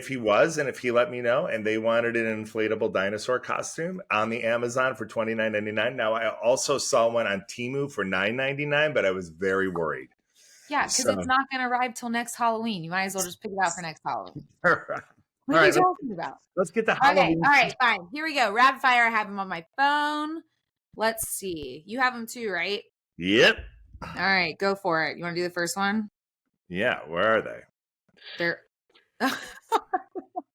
he was, and if he let me know, and they wanted an inflatable dinosaur costume on the Amazon for $29.99. Now I also saw one on Temu for $9.99, but I was very worried. Yeah, because So it's not going to arrive till next Halloween. You might as well just pick it out for next Halloween. all right, What are you talking about? let's get the Okay, Halloween. all right, fine. Here we go. Rapid fire. I have them on my phone. Let's see. You have them too, right? Yep. All right, go for it. You want to do the first one? Yeah. Where are they? They're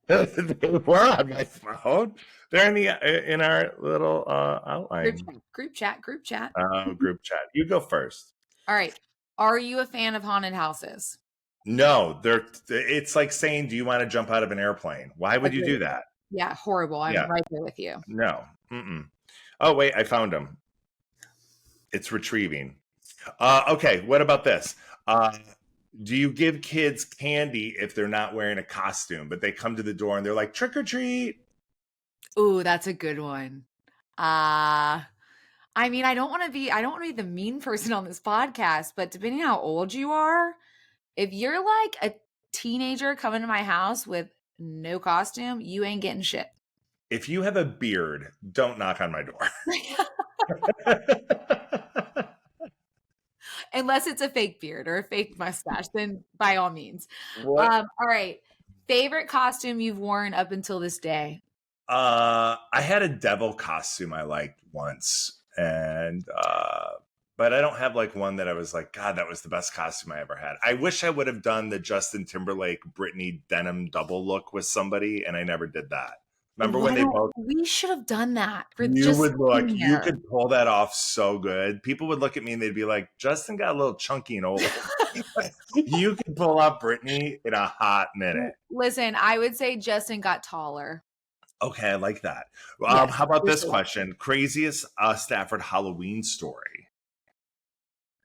They were on my phone. They're in our little outline group chat. group chat. You go first. All right. Are you a fan of haunted houses? No, it's like saying, do you want to jump out of an airplane? Why would you do Agreed. that? Yeah, horrible. I'm Yeah. right there with you. No. Mm-mm. Oh, wait, I found them. It's retrieving. Okay, what about this? Do you give kids candy if they're not wearing a costume, but they come to the door and they're like, trick or treat? Ooh, that's a good one. I mean, I don't want to be the mean person on this podcast, but depending how old you are, if you're like a teenager coming to my house with no costume, you ain't getting shit. If you have a beard, don't knock on my door. Unless it's a fake beard or a fake mustache, then by all means. What? All right. Favorite costume you've worn up until this day? I had a devil costume I liked once, and but I don't have like one that I was like, God, that was the best costume I ever had. I wish I would have done the Justin Timberlake Britney denim double look with somebody, and I never did that. Remember when they both? We should have done that for You just would look. being You here. could pull that off so good. People would look at me and they'd be like, "Justin got a little chunky and old." You could pull off Britney in a hot minute. Listen, I would say Justin got taller. Okay, I like that. Yes, How about for this sure. question? Craziest Stafford Halloween story?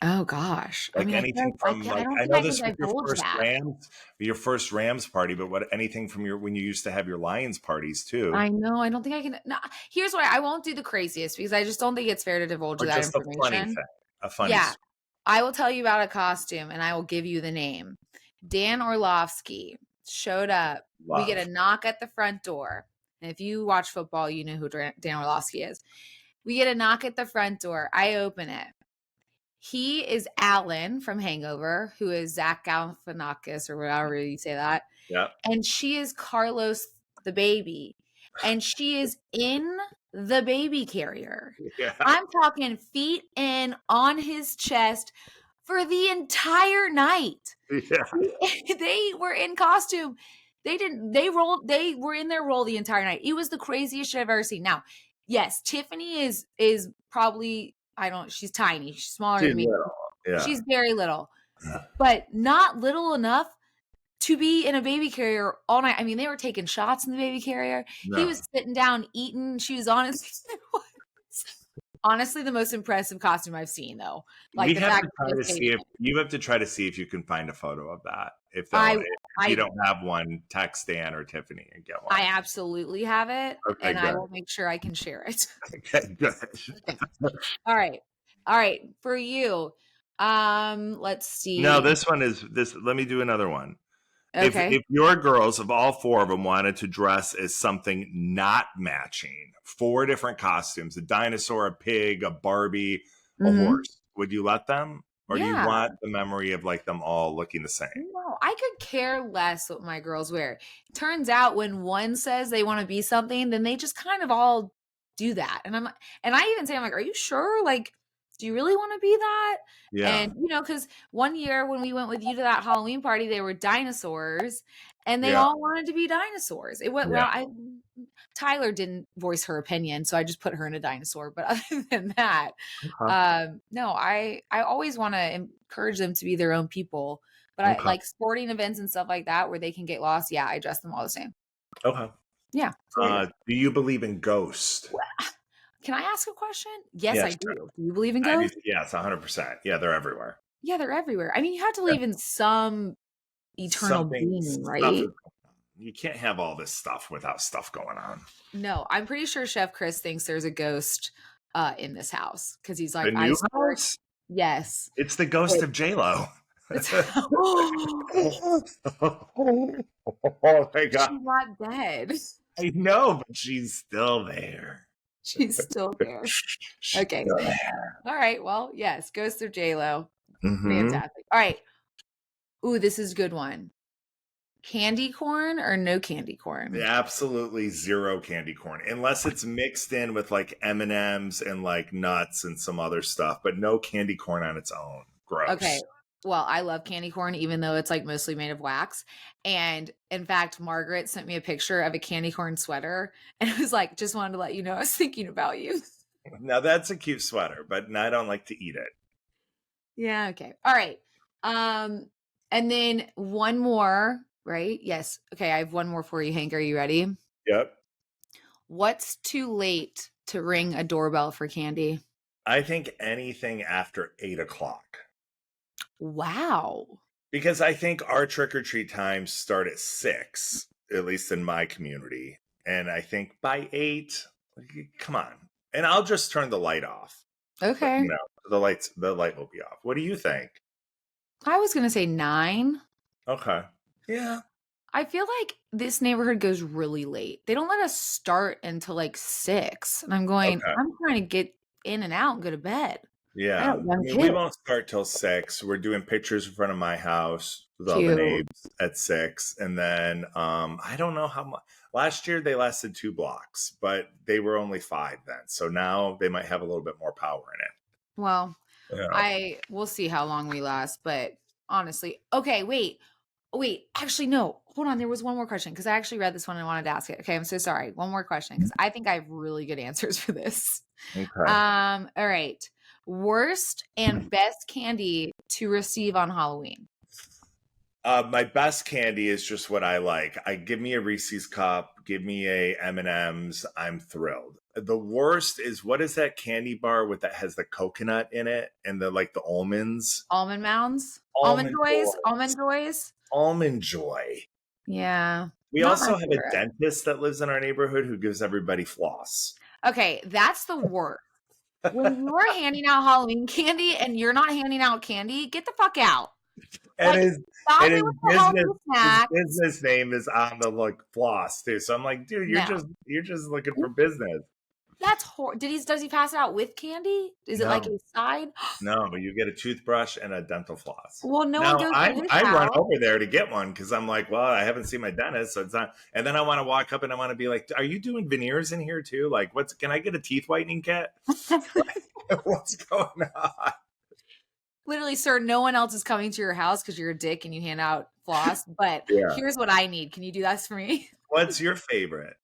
Oh gosh. Like I anything from I like don't I think know I can this was divulge that. Your first Rams party, but what anything from when you used to have your Lions parties too, I know. I don't think I can. No, here's why I won't do the craziest because I just don't think it's fair to divulge or that just a funny information. thing, a funny. Yeah. I will tell you about a costume and I will give you the name. Dan Orlovsky showed up. We get a knock at the front door. And if you watch football, you know who Dan Orlovsky is. We get a knock at the front door. I open it. He is Alan from Hangover, who is Zach Galifianakis or whatever you say that. Yeah. And she is Carlos the baby. And she is in the baby carrier. Yeah. I'm talking feet in on his chest for the entire night. Yeah. They were in costume. They were in their role the entire night. It was the craziest shit I've ever seen. Now, yes, Tiffany is probably, she's tiny. She's smaller than me. Little. Yeah. She's very little, but not little enough to be in a baby carrier all night. I mean, they were taking shots in the baby carrier. No. He was sitting down eating. She was honestly the most impressive costume I've seen, though. Like you have to try to see if you can find a photo of that. If you don't have one, text Dan or Tiffany and get one. I absolutely have it, okay, and good. I will make sure I can share it. Okay, good. All right. For you, let's see. No, this one is this. Let me do another one. Okay. If your girls, of all four of them, wanted to dress as something not matching, 4 different costumes: a dinosaur, a pig, a Barbie, a horse, would you let them? Or do you want the memory of like them all looking the same? No, I could care less what my girls wear. Turns out when one says they want to be something, then they just kind of all do that. And I even say, I'm like, are you sure? Like, do you really want to be that? Yeah. And, because one year when we went with you to that Halloween party, they were dinosaurs and they Yeah. all wanted to be dinosaurs. It went, Yeah. Tyler didn't voice her opinion, so I just put her in a dinosaur. But other than that, no, I always want to encourage them to be their own people. But I like sporting events and stuff like that where they can get lost. Yeah, I dress them all the same. Okay. Yeah. So do you believe in ghosts? Can I ask a question? Yes, I do. Sure. Do you believe in ghosts? Yes, 100%. Yeah, they're everywhere. Yeah, they're everywhere. I mean, you have to believe in some eternal being, right? You can't have all this stuff without stuff going on. No, I'm pretty sure Chef Chris thinks there's a ghost in this house because he's like, The new house? Yes. It's the ghost of J-Lo. Oh my God. She's not dead. I know, but she's still there. She's still there. Okay. Still there. All right. Well, yes, ghost of J-Lo. Mm-hmm. Fantastic. All right. Ooh, this is a good one. Candy corn or no candy corn? Absolutely zero candy corn, unless it's mixed in with like M&Ms and like nuts and some other stuff, but no candy corn on its own. Gross. Okay. Well, I love candy corn, even though it's like mostly made of wax. And in fact, Margaret sent me a picture of a candy corn sweater and it was like, just wanted to let you know I was thinking about you. Now that's a cute sweater, but I don't like to eat it. Yeah. Okay. All right. And then one more, right? Yes. Okay. I have one more for you, Hank. Are you ready? Yep. What's too late to ring a doorbell for candy? I think anything after 8:00. Wow. Because I think our trick-or-treat times start at 6, at least in my community. And I think by 8, come on. And I'll just turn the light off. Okay. The light will be off. What do you think? I was going to say 9. Okay. Yeah. I feel like this neighborhood goes really late. They don't let us start until like 6. And I'm going, Okay. I'm trying to get in and out and go to bed. Yeah. We won't start till 6. We're doing pictures in front of my house with all the neighbors at 6. And then I don't know how much. Last year they lasted 2 blocks, but they were only 5 then. So now they might have a little bit more power in it. Well, we'll see how long we last. But honestly, okay, wait. Actually, no. Hold on. There was one more question because I actually read this one and I wanted to ask it. Okay, I'm so sorry. One more question because I think I have really good answers for this. Okay. All right. Worst and best candy to receive on Halloween? My best candy is just what I like. Give me a Reese's cup, give me a M&Ms. I'm thrilled. The worst is, what is that candy bar that has the coconut in it and the almonds? Almond mounds? Almond joys? Almond joys? Almond Joy. Yeah. We also have a dentist that lives in our neighborhood who gives everybody floss. Okay, that's the worst. When you are handing out Halloween candy and you're not handing out candy, get the fuck out. And his business name is on the floss too. So I'm like, dude, you're just looking for business. That's does he pass it out with candy? Is it like a side? No, but you get a toothbrush and a dental floss. Well, no one goes to his I house. run over there to get one because I'm like, well, I haven't seen my dentist, so it's not. And then I want to walk up and I want to be like, are you doing veneers in here too? Like, can I get a teeth whitening kit? What's going on? Literally, sir, no one else is coming to your house because you're a dick and you hand out floss. But here's what I need. Can you do that for me? What's your favorite?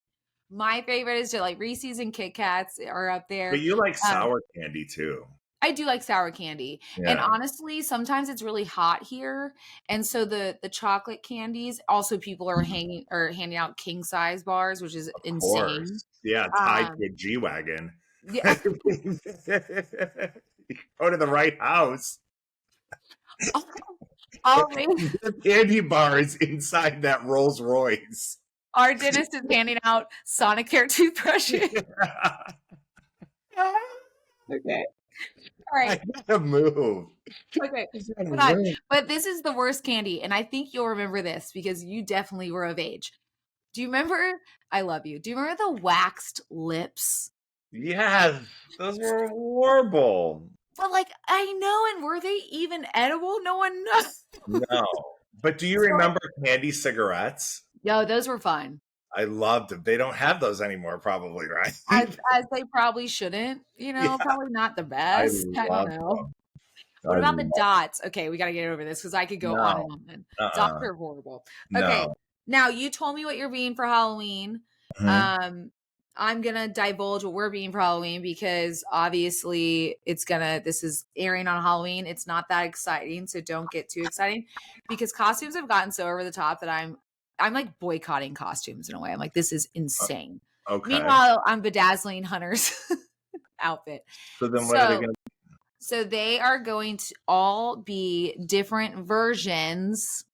My favorite is just Reese's and Kit Kats are up there. But you like sour candy too. I do like sour candy. Yeah. And honestly, sometimes it's really hot here. And so the chocolate candies, also people are handing out king size bars, which is insane. Yeah, tied to a G-Wagon. Yeah. Go to the right house. The candy bar is inside that Rolls Royce. Our dentist is handing out Sonicare toothbrushes. Okay. All right. I gotta move. Okay. But this is the worst candy. And I think you'll remember this because you definitely were of age. Do you remember? I love you. Do you remember the waxed lips? Yes. Those were horrible. But I know. And were they even edible? No one knows. No. But do you remember candy cigarettes? Yo, those were fun. I loved them. They don't have those anymore, probably, right? As they probably shouldn't, Yeah, probably not the I best. I don't love know. them. What I about the love dots? Okay, we got to get over this because I could go on no, and on. Dots uh-uh, are horrible. Okay, no. now you told me what you're being for Halloween. Mhm. Um, I'm gonna divulge what we're being for Halloween because obviously this is airing on Halloween. It's not that exciting, so don't get too exciting because costumes have gotten so over the top that I'm like boycotting costumes in a way. I'm like, this is insane. Okay. Meanwhile, I'm bedazzling Hunter's outfit. So then what are they So going to so they are going to all be different versions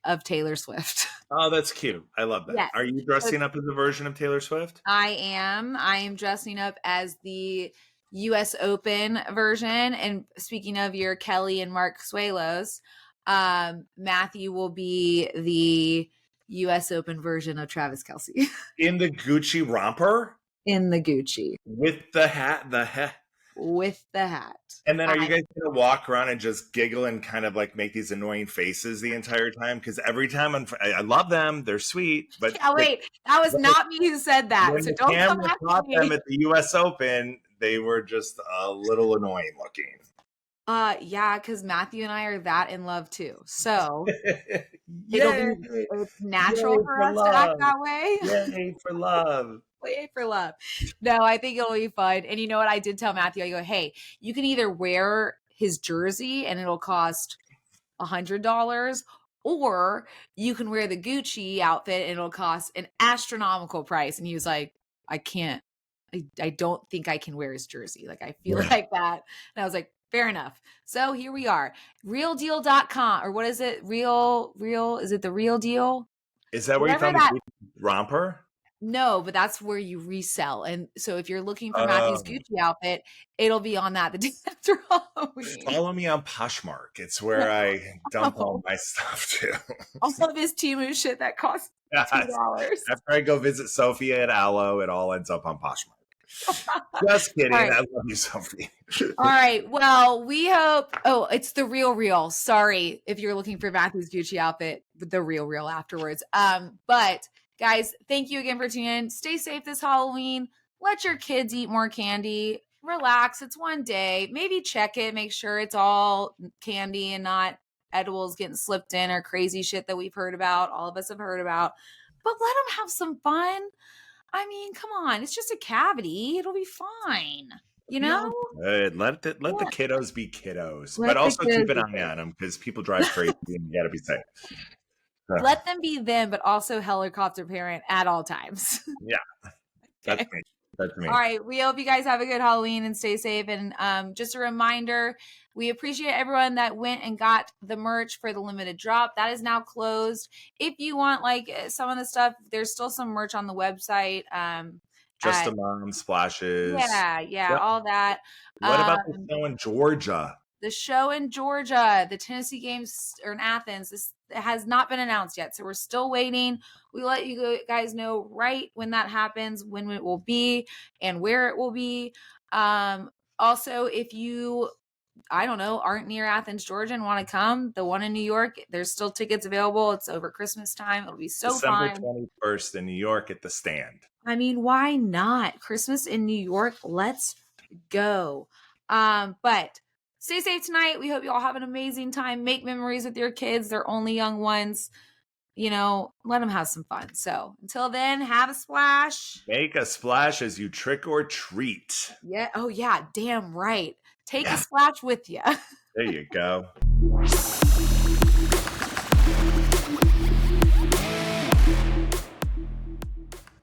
of Taylor Swift. Oh, that's cute. I love that. Yes. Are you So dressing up as a version of Taylor Swift? I am. I am dressing up as the US Open version. And speaking of your Kelly and Mark Suelos, Matthew will be the US Open version of Travis Kelsey In the Gucci romper in the Gucci with the hat, with the hat. And then are you guys going to walk around and just giggle and kind of like make these annoying faces the entire time? Because every time I love them, they're sweet, but Yeah, wait, that was not me who said that. when So the don't come camera after caught them me. at the U.S. Open, they were just a little annoying looking. Yeah, because Matthew and I are that in love too. So Yay! it's natural Yay for for us to act love! that way. Yay for love! Wait for love. No, I think it'll be fun. And you know what? I did tell Matthew, I go, hey, you can either wear his jersey and it'll cost $100, or you can wear the Gucci outfit and it'll cost an astronomical price. And he was like, I can't. I don't think I can wear his jersey. Like I feel like that. And I was like, fair enough. So here we are. Realdeal.com, or what is it? Is it the Real Deal? Is that where you Whatever found that the romper? No, but that's where you resell. And so if you're looking for Matthew's Um, Gucci outfit, it'll be on that the day after Halloween. Follow me on Poshmark. It's where I dump all my stuff to. All of his Temu shit that costs Yes. $2. After I go visit Sophia at Aloe, it all ends up on Poshmark. Just kidding. All right. I love you, Sophie. All right. Well, we hope. Oh, it's the real. Sorry if you're looking for Matthew's Gucci outfit, the real afterwards. But guys, thank you again for tuning in. Stay safe this Halloween. Let your kids eat more candy. Relax. It's one day. Maybe check it. Make sure it's all candy and not edibles getting slipped in or crazy shit that we've heard about. All of us have heard about. But let them have some fun. I mean, come on. It's just a cavity. It'll be fine. You know? Good. Let the kiddos be kiddos, Let but the also kids keep an be eye on them because people drive crazy and you got to be safe. Let them be them, but also helicopter parent at all times. Yeah, that's Okay. me. That's me. All right. We hope you guys have a good Halloween and stay safe. And just a reminder, we appreciate everyone that went and got the merch for the limited drop. That is now closed. If you want like some of the stuff, there's still some merch on the website. Just a mom splashes. Yeah, all that. What about the show in Georgia? The show in Georgia, the Tennessee games are in Athens. This has not been announced yet, so we're still waiting. We let you guys know right when that happens, when it will be, and where it will be. Also, if you, I don't know, aren't near Athens, Georgia, and want to come, the one in New York, there's still tickets available. It's over Christmas time. It'll be so December fun. 21st in New York at the Stand. I mean, why not? Christmas in New York. Let's go. But stay safe tonight. We hope you all have an amazing time. Make memories with your kids. They're only young ones. You know, let them have some fun. So until then, have a splash. Make a splash as you trick or treat. Yeah. Oh, yeah. Damn right. Take a splash with you. There you go.